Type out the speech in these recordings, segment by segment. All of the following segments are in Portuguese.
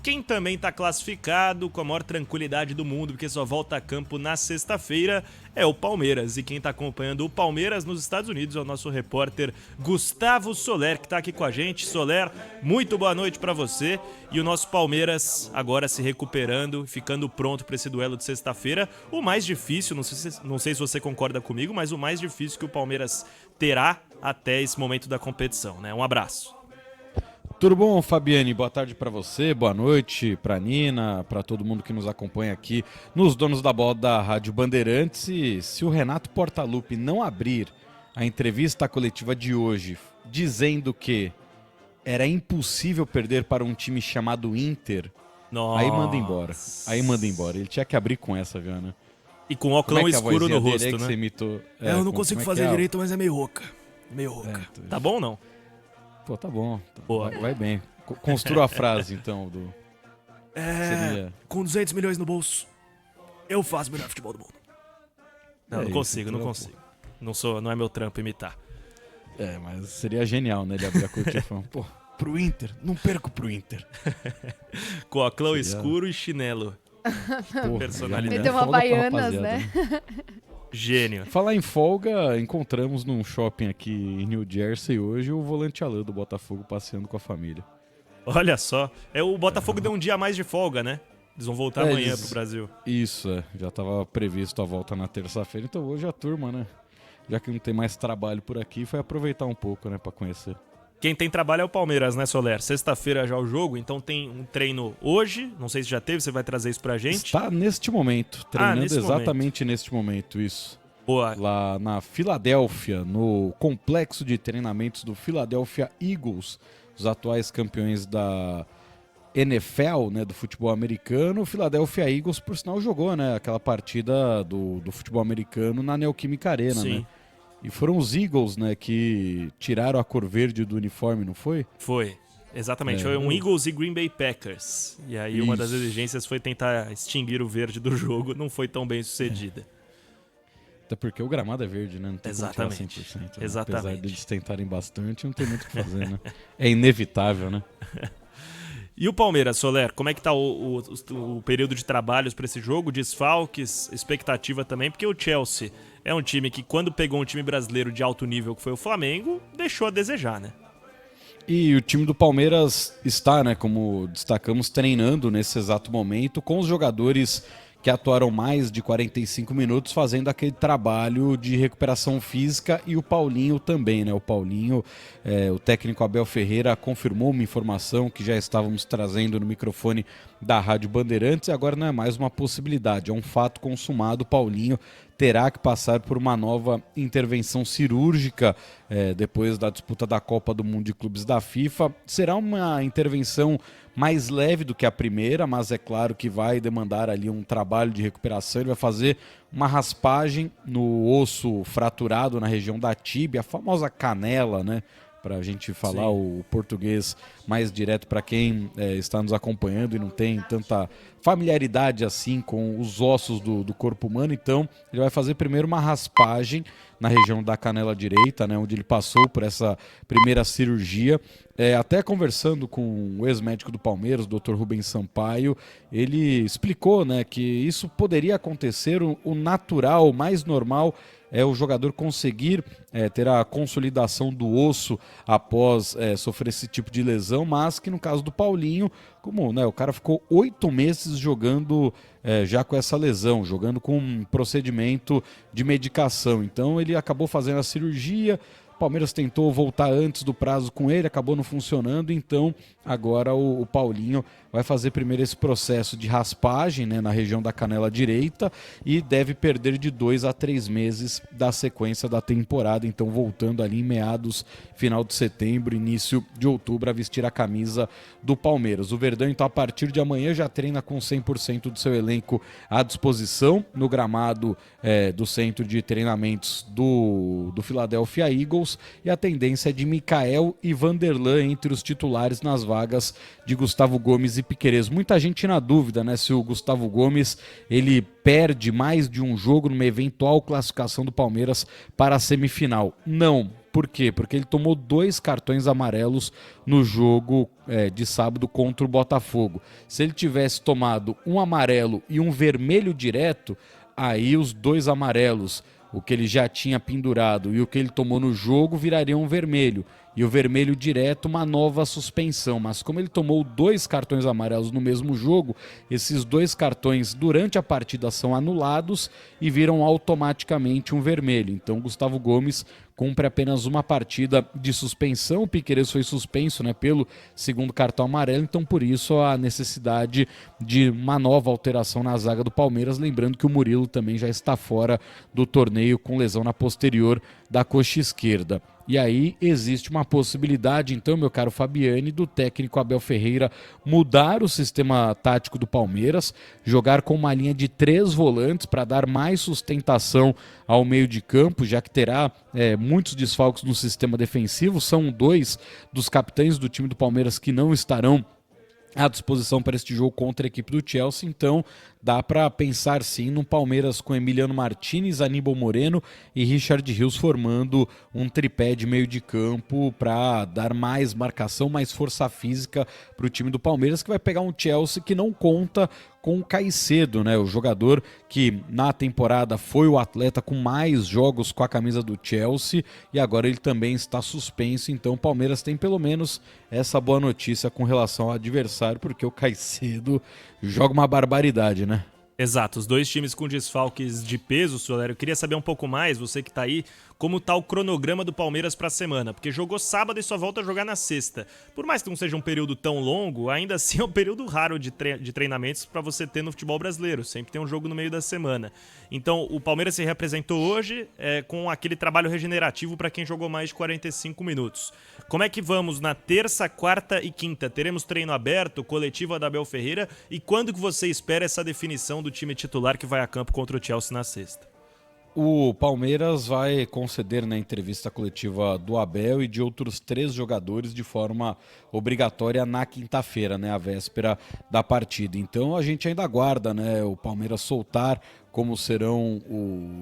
quem também está classificado com a maior tranquilidade do mundo, porque só volta a campo na sexta-feira, é o Palmeiras. E quem está acompanhando o Palmeiras nos Estados Unidos é o nosso repórter Gustavo Soler, que está aqui com a gente. Soler, muito boa noite para você. E o nosso Palmeiras agora se recuperando, ficando pronto para esse duelo de sexta-feira. O mais difícil, não sei se você concorda comigo, mas o mais difícil que o Palmeiras terá até esse momento da competição, né? Um abraço. Tudo bom, Fabiane? Boa tarde para você, boa noite para Nina, para todo mundo que nos acompanha aqui nos Donos da Bola da Rádio Bandeirantes. E se o Renato Portaluppi não abrir a entrevista coletiva de hoje dizendo que era impossível perder para um time chamado Inter, Nossa. aí manda embora. Aí manda embora. Ele tinha que abrir com essa, viu, né? E com óculos escuro no rosto, né? Eu não consigo fazer direito, mas é meio rouca. Meio rouca. Tá bom ou não? Pô, tá bom. Vai bem. Construa a frase, então, do... Seria... Com 200 milhões no bolso, eu faço o melhor futebol do mundo. Não consigo. Não é meu trampo imitar. Mas seria genial, né? Ele abrir a cortina e falar, pô, pro Inter, não perco pro Inter. Com óculos escuro e chinelo. Porra, personalidade. Meteu uma Havaianas, né? Gênio. Falar em folga, encontramos num shopping aqui em New Jersey hoje o volante Alain do Botafogo passeando com a família. Olha só, o Botafogo deu um dia a mais de folga, né? Eles vão voltar amanhã pro Brasil. Isso, já estava previsto a volta na terça-feira, então hoje a turma, né? Já que não tem mais trabalho por aqui, foi aproveitar um pouco, né, para conhecer. Quem tem trabalho é o Palmeiras, né, Soler? Sexta-feira já o jogo, então tem um treino hoje, não sei se já teve, você vai trazer isso pra gente? Está neste momento, treinando exatamente neste momento, isso. Boa. Lá na Filadélfia, no complexo de treinamentos do Philadelphia Eagles, os atuais campeões da NFL, né, do futebol americano. O Philadelphia Eagles, por sinal, jogou, né, aquela partida do futebol americano na Neoquímica Arena, Sim. né? E foram os Eagles, né, que tiraram a cor verde do uniforme, não foi? Foi, exatamente. Foi um Eagles e Green Bay Packers. E aí uma das exigências foi tentar extinguir o verde do jogo. Não foi tão bem sucedida. Até porque o gramado é verde, né? Não tem Exatamente. como tirar 100%. Né? Exatamente. Apesar deles tentarem bastante, não tem muito o que fazer, né? É inevitável, né? E o Palmeiras, Soler, como é que tá o período de trabalhos para esse jogo? Desfalques, expectativa também, porque o Chelsea é um time que, quando pegou um time brasileiro de alto nível, que foi o Flamengo, deixou a desejar, né? E o time do Palmeiras está, né, como destacamos, treinando nesse exato momento com os jogadores que atuaram mais de 45 minutos fazendo aquele trabalho de recuperação física, e o Paulinho também, né? O Paulinho, o técnico Abel Ferreira confirmou uma informação que já estávamos trazendo no microfone da Rádio Bandeirantes, e agora não é mais uma possibilidade, é um fato consumado. O Paulinho terá que passar por uma nova intervenção cirúrgica depois da disputa da Copa do Mundo de Clubes da FIFA. Será uma intervenção mais leve do que a primeira, mas é claro que vai demandar ali um trabalho de recuperação. Ele vai fazer uma raspagem no osso fraturado na região da tíbia, a famosa canela, né? Para a gente falar o português mais direto para quem está nos acompanhando e não tem tanta familiaridade assim com os ossos do corpo humano. Então ele vai fazer primeiro uma raspagem na região da canela direita, né, onde ele passou por essa primeira cirurgia. Até conversando com o ex-médico do Palmeiras, o Dr. Rubens Sampaio, ele explicou, né, que isso poderia acontecer, o natural, o mais normal é o jogador conseguir ter a consolidação do osso após sofrer esse tipo de lesão, mas que no caso do Paulinho, como, né, o cara ficou 8 meses jogando já com essa lesão, jogando com um procedimento de medicação, então ele acabou fazendo a cirurgia. O Palmeiras tentou voltar antes do prazo com ele, acabou não funcionando, então agora o Paulinho vai fazer primeiro esse processo de raspagem, né, na região da canela direita, e deve perder de 2 a 3 meses da sequência da temporada, então voltando ali em meados, final de setembro, início de outubro, a vestir a camisa do Palmeiras. O Verdão, então, a partir de amanhã já treina com 100% do seu elenco à disposição no gramado do centro de treinamentos do Philadelphia Eagles, e a tendência é de Mikael e Vanderlan entre os titulares nas vagas de Gustavo Gomes e Piquerez. Muita gente na dúvida, né, se o Gustavo Gomes ele perde mais de um jogo numa eventual classificação do Palmeiras para a semifinal. Não, Por quê? Porque ele tomou 2 cartões amarelos no jogo de sábado contra o Botafogo. Se ele tivesse tomado um amarelo e um vermelho direto, aí os 2 amarelos, o que ele já tinha pendurado e o que ele tomou no jogo, virariam um vermelho. E o vermelho direto, uma nova suspensão. Mas como ele tomou 2 cartões amarelos no mesmo jogo, esses 2 cartões durante a partida são anulados e viram automaticamente um vermelho. Então Gustavo Gomes cumpre apenas uma partida de suspensão. O Piquerez foi suspenso, né, pelo 2º cartão amarelo, então por isso a necessidade de uma nova alteração na zaga do Palmeiras. Lembrando que o Murilo também já está fora do torneio com lesão na posterior da coxa esquerda. E aí existe uma possibilidade, então, meu caro Fabiani, do técnico Abel Ferreira mudar o sistema tático do Palmeiras, jogar com uma linha de 3 volantes para dar mais sustentação ao meio de campo, já que terá muitos desfalques no sistema defensivo. São 2 dos capitães do time do Palmeiras que não estarão à disposição para este jogo contra a equipe do Chelsea, então dá para pensar sim no Palmeiras com Emiliano Martínez, Aníbal Moreno e Richard Rios formando um tripé de meio de campo para dar mais marcação, mais força física para o time do Palmeiras, que vai pegar um Chelsea que não conta com o Caicedo, né? O jogador que na temporada foi o atleta com mais jogos com a camisa do Chelsea e agora ele também está suspenso, então o Palmeiras tem pelo menos essa boa notícia com relação ao adversário, porque o Caicedo joga uma barbaridade, né? Exato, os 2 times com desfalques de peso, Soler. Eu queria saber um pouco mais, você que tá aí, como tá o cronograma do Palmeiras pra semana, porque jogou sábado e só volta a jogar na sexta. Por mais que não seja um período tão longo, ainda assim é um período raro de treinamentos pra você ter no futebol brasileiro, sempre tem um jogo no meio da semana. Então o Palmeiras se representou hoje com aquele trabalho regenerativo pra quem jogou mais de 45 minutos. Como é que vamos na terça, quarta e quinta? Teremos treino aberto, coletiva da Abel Ferreira, e quando que você espera essa definição do time titular que vai a campo contra o Chelsea na sexta? O Palmeiras vai conceder na entrevista coletiva do Abel e de outros 3 jogadores de forma obrigatória na quinta-feira, né, a véspera da partida. Então a gente ainda aguarda, né, o Palmeiras soltar como serão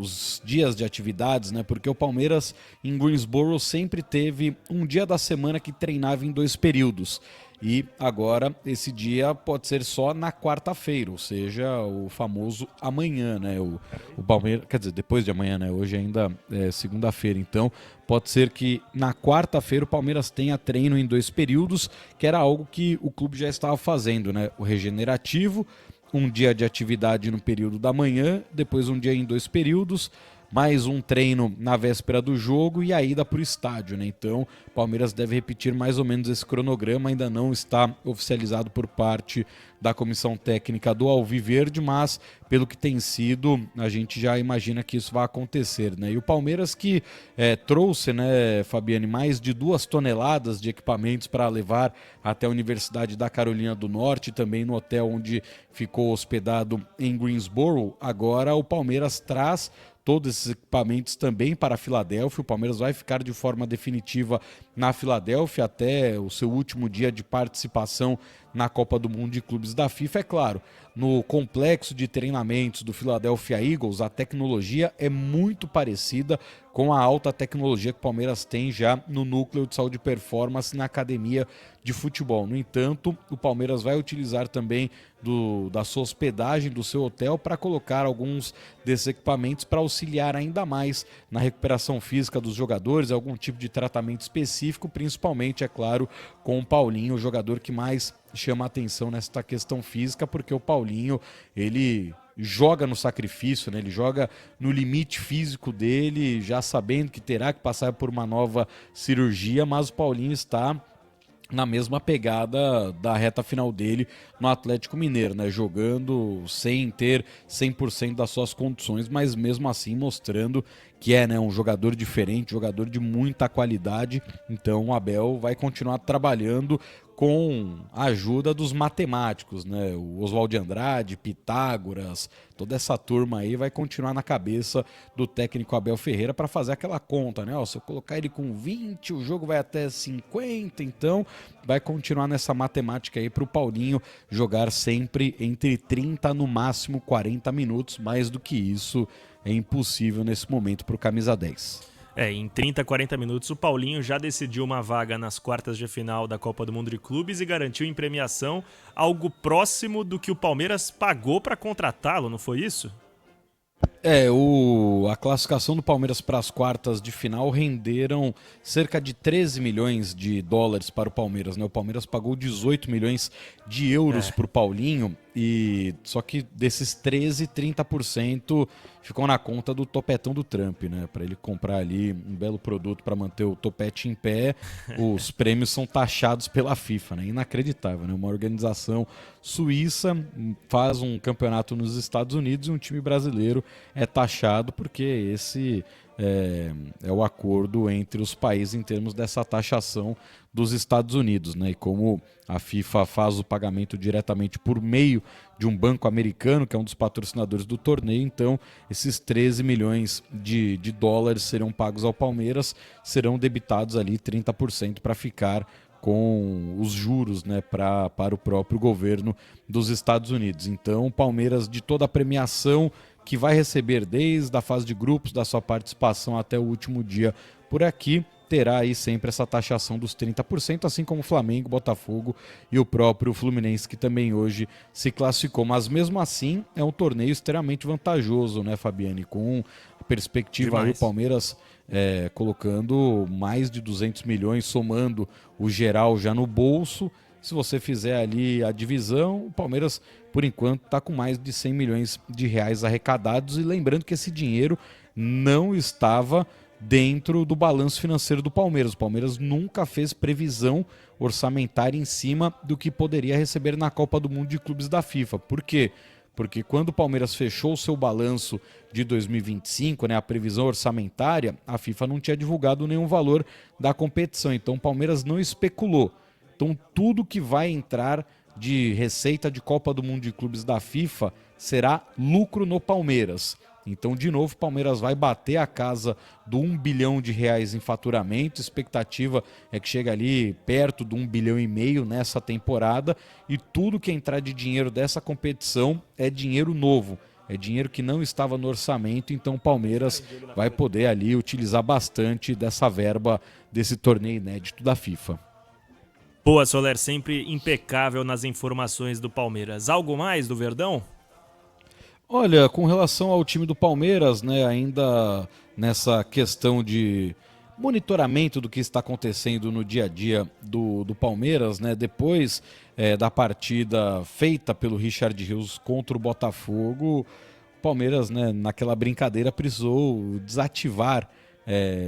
os dias de atividades, né? Porque o Palmeiras em Greensboro sempre teve um dia da semana que treinava em 2 períodos. E agora esse dia pode ser só na quarta-feira, ou seja, o famoso amanhã, né? O Palmeiras, quer dizer, depois de amanhã, né? Hoje ainda é segunda-feira, então pode ser que na quarta-feira o Palmeiras tenha treino em 2 períodos, que era algo que o clube já estava fazendo, né? O regenerativo, um dia de atividade no período da manhã, depois um dia em 2 períodos, mais um treino na véspera do jogo e a ida para o estádio, né? Então, o Palmeiras deve repetir mais ou menos esse cronograma, ainda não está oficializado por parte da comissão técnica do Alviverde, mas pelo que tem sido, a gente já imagina que isso vai acontecer, né? E o Palmeiras que trouxe, né, Fabiane, mais de 2 toneladas de equipamentos para levar até a Universidade da Carolina do Norte, também no hotel onde ficou hospedado em Greensboro. Agora o Palmeiras traz todos esses equipamentos também para a Filadélfia. O Palmeiras vai ficar de forma definitiva na Filadélfia até o seu último dia de participação na Copa do Mundo de Clubes da FIFA. É claro, no complexo de treinamentos do Philadelphia Eagles, a tecnologia é muito parecida com a alta tecnologia que o Palmeiras tem já no núcleo de saúde e performance na academia de futebol. No entanto, o Palmeiras vai utilizar também da sua hospedagem, do seu hotel, para colocar alguns desses equipamentos para auxiliar ainda mais na recuperação física dos jogadores, algum tipo de tratamento específico, principalmente, é claro, com o Paulinho, o jogador que mais chama a atenção nesta questão física, porque o Paulinho, ele joga no sacrifício, né? Ele joga no limite físico dele, já sabendo que terá que passar por uma nova cirurgia, mas o Paulinho está na mesma pegada da reta final dele no Atlético Mineiro, né? Jogando sem ter 100% das suas condições, mas mesmo assim mostrando que é, né, um jogador diferente, jogador de muita qualidade. Então o Abel vai continuar trabalhando com a ajuda dos matemáticos, né? O Oswaldo de Andrade, Pitágoras, toda essa turma aí vai continuar na cabeça do técnico Abel Ferreira para fazer aquela conta, né? Ó, se eu colocar ele com 20, o jogo vai até 50, então vai continuar nessa matemática aí para o Paulinho jogar sempre entre 30, no máximo 40 minutos, mais do que isso é impossível nesse momento para o camisa 10. Em 30, 40 minutos, o Paulinho já decidiu uma vaga nas quartas de final da Copa do Mundo de Clubes e garantiu em premiação algo próximo do que o Palmeiras pagou para contratá-lo, não foi isso? A classificação do Palmeiras para as quartas de final renderam cerca de 13 milhões de dólares para o Palmeiras, né? O Palmeiras pagou 18 milhões de euros para o Paulinho, e só que desses 13, 30% ficou na conta do topetão do Trump, né? Para ele comprar ali um belo produto para manter o topete em pé, os prêmios são taxados pela FIFA, né? Inacreditável, né? Uma organização suíça faz um campeonato nos Estados Unidos e um time brasileiro é taxado porque esse é o acordo entre os países em termos dessa taxação dos Estados Unidos, né? E como a FIFA faz o pagamento diretamente por meio de um banco americano, que é um dos patrocinadores do torneio, então esses 13 milhões de dólares serão pagos ao Palmeiras, serão debitados ali 30% para ficar com os juros, né, para o próprio governo dos Estados Unidos. Então o Palmeiras, de toda a premiação que vai receber desde a fase de grupos, da sua participação até o último dia por aqui, terá aí sempre essa taxação dos 30%, assim como o Flamengo, Botafogo e o próprio Fluminense, que também hoje se classificou. Mas mesmo assim é um torneio extremamente vantajoso, né, Fabiane? Com a perspectiva aí o Palmeiras colocando mais de 200 milhões, somando o geral já no bolso. Se você fizer ali a divisão, o Palmeiras, por enquanto, está com mais de 100 milhões de reais arrecadados. E lembrando que esse dinheiro não estava dentro do balanço financeiro do Palmeiras. O Palmeiras nunca fez previsão orçamentária em cima do que poderia receber na Copa do Mundo de Clubes da FIFA. Por quê? Porque quando o Palmeiras fechou o seu balanço de 2025, né, a previsão orçamentária, a FIFA não tinha divulgado nenhum valor da competição. Então o Palmeiras não especulou. Então tudo que vai entrar de receita de Copa do Mundo de Clubes da FIFA será lucro no Palmeiras. Então, de novo, o Palmeiras vai bater a casa do 1 bilhão de reais em faturamento. A expectativa é que chegue ali perto do 1,5 bilhão nessa temporada. E tudo que entrar de dinheiro dessa competição é dinheiro novo. É dinheiro que não estava no orçamento. Então, o Palmeiras vai poder ali utilizar bastante dessa verba desse torneio inédito da FIFA. Boa, Soler, sempre impecável nas informações do Palmeiras. Algo mais do Verdão? Olha, com relação ao time do Palmeiras, né, ainda nessa questão de monitoramento do que está acontecendo no dia a dia do Palmeiras, né, depois da partida feita pelo Richard Rios contra o Botafogo, o Palmeiras, né, naquela brincadeira, precisou desativar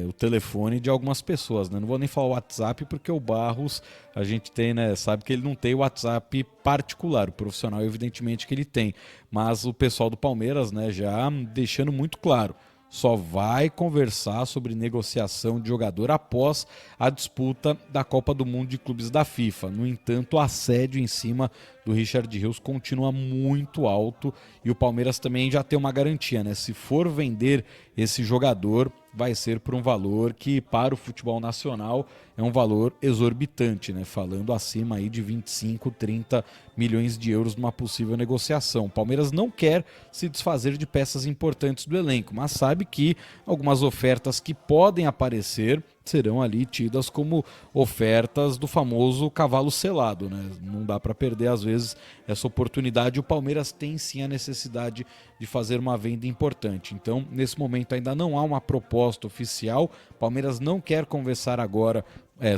o telefone de algumas pessoas, né? Não vou nem falar o WhatsApp, porque o Barros, a gente tem, né, sabe que ele não tem o WhatsApp particular, o profissional evidentemente que ele tem, mas o pessoal do Palmeiras, né, já deixando muito claro, só vai conversar sobre negociação de jogador após a disputa da Copa do Mundo de Clubes da FIFA. No entanto, o assédio em cima do Richard Rios continua muito alto e o Palmeiras também já tem uma garantia, né? Se for vender esse jogador, vai ser por um valor que para o futebol nacional é um valor exorbitante, né? Falando acima aí de 25, 30 milhões de euros numa possível negociação. O Palmeiras não quer se desfazer de peças importantes do elenco, mas sabe que algumas ofertas que podem aparecer serão ali tidas como ofertas do famoso cavalo selado, né? Não dá para perder às vezes essa oportunidade. O Palmeiras tem sim a necessidade de fazer uma venda importante. Então, nesse momento ainda não há uma proposta oficial. O Palmeiras não quer conversar agora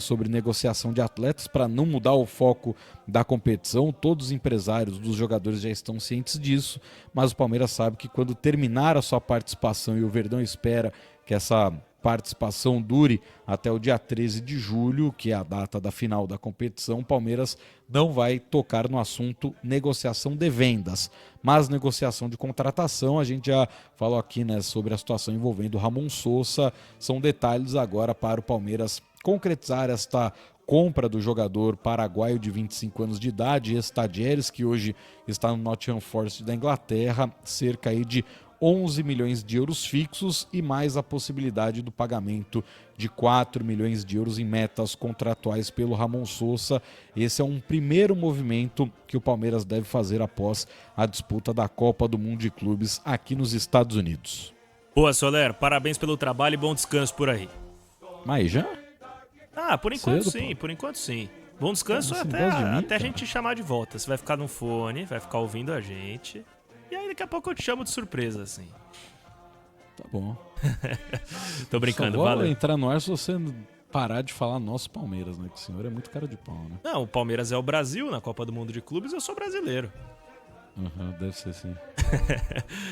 sobre negociação de atletas para não mudar o foco da competição. Todos os empresários dos jogadores já estão cientes disso, mas o Palmeiras sabe que quando terminar a sua participação, e o Verdão espera que essa participação dure até o dia 13 de julho, que é a data da final da competição, o Palmeiras não vai tocar no assunto negociação de vendas, mas negociação de contratação, a gente já falou aqui, né, sobre a situação envolvendo o Ramon Sousa, são detalhes agora para o Palmeiras concretizar esta compra do jogador paraguaio de 25 anos de idade, Estadieres, que hoje está no Nottingham Forest da Inglaterra, cerca aí de 11 milhões de euros fixos e mais a possibilidade do pagamento de 4 milhões de euros em metas contratuais pelo Ramon Sousa. Esse é um primeiro movimento que o Palmeiras deve fazer após a disputa da Copa do Mundo de Clubes aqui nos Estados Unidos. Boa, Soler. Parabéns pelo trabalho e bom descanso por aí. Mas já? Ah, por enquanto Cedo, sim, pô. por enquanto sim. Bom descanso Você não gosta de mim, até a cara? gente te chamar de volta. Você vai ficar no fone, vai ficar ouvindo a gente. E aí daqui a pouco eu te chamo de surpresa, assim. Tá bom. Tô brincando, Só vou valeu. entrar no ar se você parar de falar nosso Palmeiras, né? Que o senhor é muito cara de pau, né? Não, o Palmeiras é o Brasil na Copa do Mundo de Clubes, eu sou brasileiro. Aham, deve ser sim.